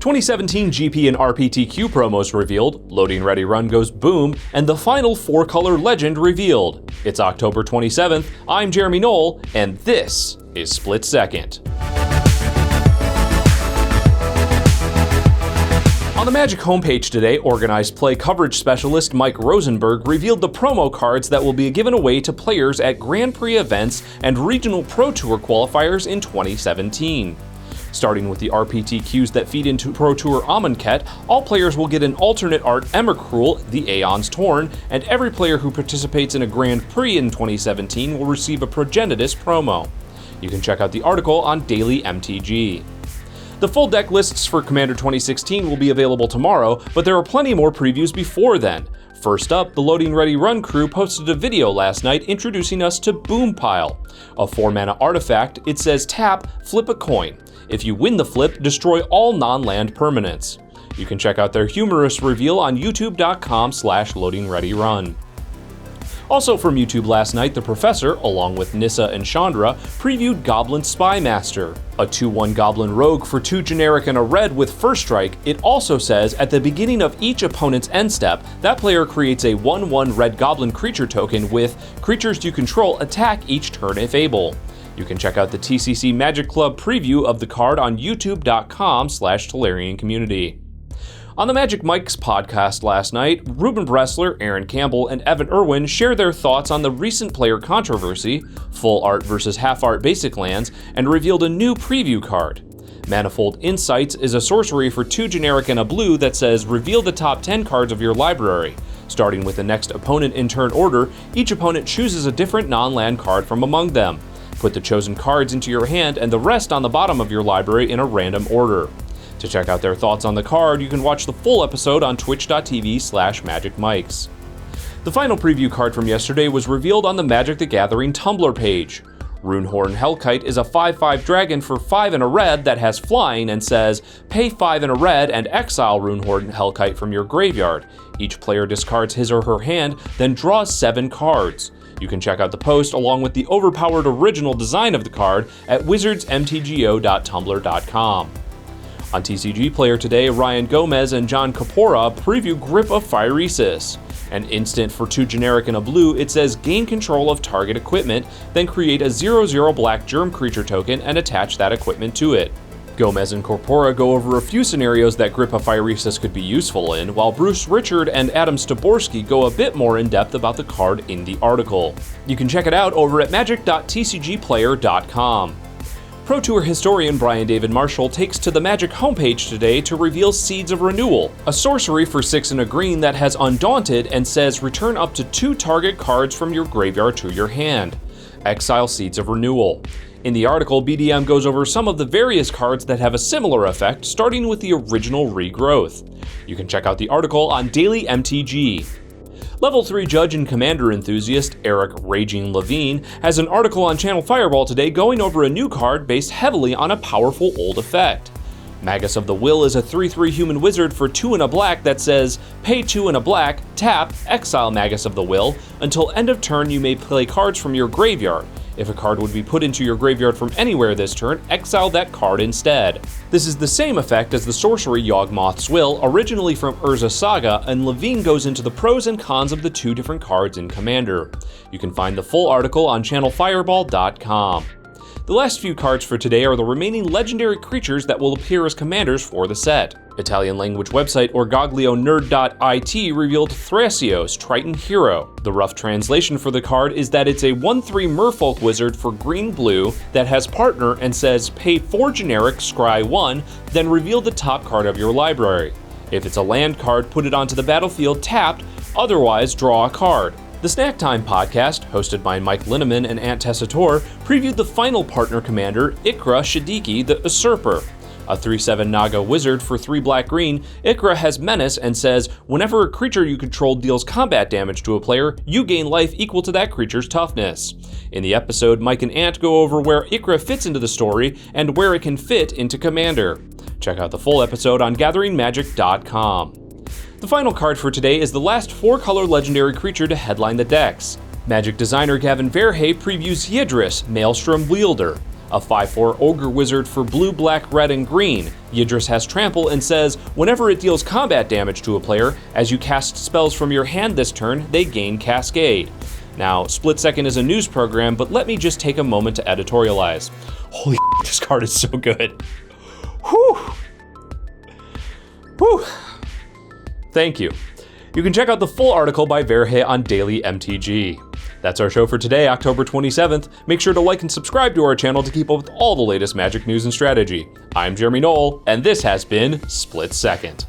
2017 GP and RPTQ promos revealed, Loading Ready Run goes boom, and the final 4-color legend revealed. It's October 27th, I'm Jeremy Knoll, and this is Split Second. On the Magic homepage today, organized play coverage specialist Mike Rosenberg revealed the promo cards that will be given away to players at Grand Prix events and regional Pro Tour qualifiers in 2017. Starting with the RPTQs that feed into Pro Tour Amonkhet, all players will get an alternate art Emrakul, the Aeon's Torn, and every player who participates in a Grand Prix in 2017 will receive a Progenitus promo. You can check out the article on Daily MTG. The full deck lists for Commander 2016 will be available tomorrow, but there are plenty more previews before then. First up, the Loading Ready Run crew posted a video last night introducing us to Boom Pile. A 4-mana artifact, it says tap, flip a coin. If you win the flip, destroy all non-land permanents. You can check out their humorous reveal on youtube.com/loadingreadyrun. Also from YouTube last night, the Professor, along with Nissa and Chandra, previewed Goblin Spymaster. A 2/1 Goblin Rogue for 2 generic and a red with first strike, it also says at the beginning of each opponent's end step, that player creates a 1/1 red Goblin creature token with creatures you control attack each turn if able. You can check out the TCC Magic Club preview of the card on youtube.com/Clarion Community. On the Magic Mike's podcast last night, Ruben Bressler, Aaron Campbell, and Evan Irwin shared their thoughts on the recent player controversy, full art versus half art basic lands, and revealed a new preview card. Manifold Insights is a sorcery for 2 generic and a blue that says reveal the top 10 cards of your library. Starting with the next opponent in turn order, each opponent chooses a different non-land card from among them. Put the chosen cards into your hand and the rest on the bottom of your library in a random order. To check out their thoughts on the card, you can watch the full episode on twitch.tv/magicmikes. The final preview card from yesterday was revealed on the Magic the Gathering Tumblr page. Runehorn Hellkite is a 5/5 dragon for 5 and a red that has flying and says, pay 5 and a red and exile Runehorn Hellkite from your graveyard. Each player discards his or her hand, then draws 7 cards. You can check out the post along with the overpowered original design of the card at wizardsmtgo.tumblr.com. On TCG Player today, Ryan Gomez and John Capora preview Grip of Afirehesus. An instant for 2 generic and a blue, it says gain control of target equipment, then create a 0/0 black germ creature token and attach that equipment to it. Gomez and Corpora go over a few scenarios that Grip of Afirehesus could be useful in, while Bruce Richard and Adam Staborski go a bit more in depth about the card in the article. You can check it out over at magic.tcgplayer.com. Pro Tour historian Brian David Marshall takes to the Magic homepage today to reveal Seeds of Renewal, a sorcery for 6 and a green that has Undaunted and says return up to 2 target cards from your graveyard to your hand. Exile Seeds of Renewal. In the article, BDM goes over some of the various cards that have a similar effect, starting with the original Regrowth. You can check out the article on Daily MTG. Level 3 Judge and Commander enthusiast Eric Raging Levine has an article on Channel Fireball today going over a new card based heavily on a powerful old effect. Magus of the Will is a 3/3 human wizard for 2 and a black that says, pay 2 and a black, tap, exile Magus of the Will. Until end of turn you may play cards from your graveyard. If a card would be put into your graveyard from anywhere this turn, exile that card instead. This is the same effect as the sorcery Yawgmoth's Will, originally from Urza Saga, and Levine goes into the pros and cons of the 2 different cards in Commander. You can find the full article on channelfireball.com. The last few cards for today are the remaining legendary creatures that will appear as commanders for the set. Italian language website orgoglionerd.it revealed Thrasios, Triton Hero. The rough translation for the card is that it's a 1/3 merfolk wizard for green-blue that has partner and says pay 4 generic, scry 1, then reveal the top card of your library. If it's a land card, put it onto the battlefield tapped, otherwise draw a card. The Snack Time podcast, hosted by Mike Linneman and Ant Tessitore, previewed the final partner commander, Ikra Shadiki the Usurper. A 3/7 Naga wizard for 3 black-green, Ikra has menace and says, whenever a creature you control deals combat damage to a player, you gain life equal to that creature's toughness. In the episode, Mike and Ant go over where Ikra fits into the story and where it can fit into Commander. Check out the full episode on gatheringmagic.com. The final card for today is the last 4-color legendary creature to headline the decks. Magic designer Gavin Verhey previews Yidris, Maelstrom Wielder. A 5/4 Ogre Wizard for blue, black, red, and green. Yidris has Trample and says, whenever it deals combat damage to a player, as you cast spells from your hand this turn, they gain Cascade. Now, Split Second is a news program, but let me just take a moment to editorialize. Holy this card is so good. Whew. Whew. Thank you. You can check out the full article by Verhe on Daily MTG. That's our show for today, October 27th. Make sure to like and subscribe to our channel to keep up with all the latest Magic news and strategy. I'm Jeremy Knoll, and this has been Split Second.